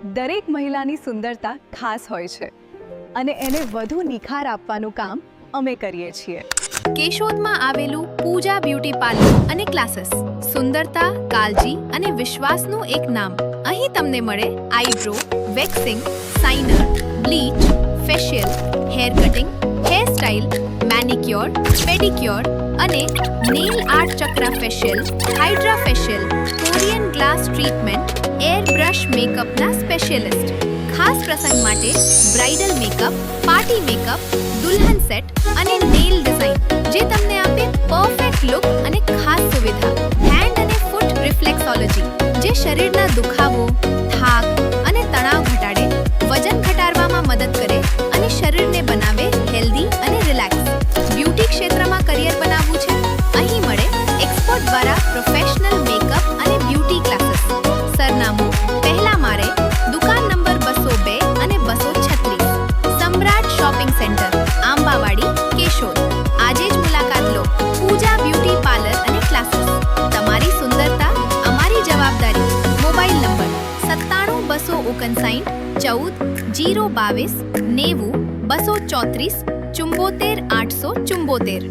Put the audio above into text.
દરેક મહિલાની સુંદરતા ખાસ હોય છે અને એને વધુ નિખાર આપવાનું કામ અમે કરીએ છીએ. કેશોદમાં આવેલું પૂજા બ્યુટી પાર્લર અને ક્લાસીસ. સુંદરતા, કાળજી અને વિશ્વાસનું એક નામ. અહીં તમને મળે આઈબ્રો, વેક્સિંગ, સાઇનર, bleach, facial, hair cutting, hair style, manicure, pedicure અને nail art chakra facial, hydra facial, Korean glass treatment, air brush મેકઅપના સ્પેશિયલિસ્ટ. ખાસ પ્રસંગ માટે બ્રાઇડલ મેકઅપ, પાર્ટી મેકઅપ, દુલ્હન સેટ અને નેલ ડિઝાઇન જે તમને આપે પરફેક્ટ લુક અને ખાસ સુવિધા. હેન્ડ અને ફૂટ રિફ્લેક્સોલોજી જે શરીરના દુખાવો, થાક અને તણાવ ઘટાડે, વજન ઘટાડવામાં મદદ કરે અને શરીરને બનાવે હેલ્ધી અને રિલેક્સ. બ્યુટી ક્ષેત્રમાં કરિયર બનાવવું છે? અહીં મળે એક્સપર્ટ દ્વારા પ્રોફેશનલ મેકઅપ અને બ્યુટી ક્લાસીસ. સરનામું પહેલા મારે, દુકાન નંબર 202 અને 236, સમ્રાટ શોપિંગ સેન્ટર, આંબાવાડી, કેશોદ. આજે જ મુલાકાત લો. પૂજા બ્યુટી પાર્લર અને ક્લાસીસ. તમારી સુંદરતા અમારી જવાબદારી. Mobile number 97 259 14 022 90 234 74 874.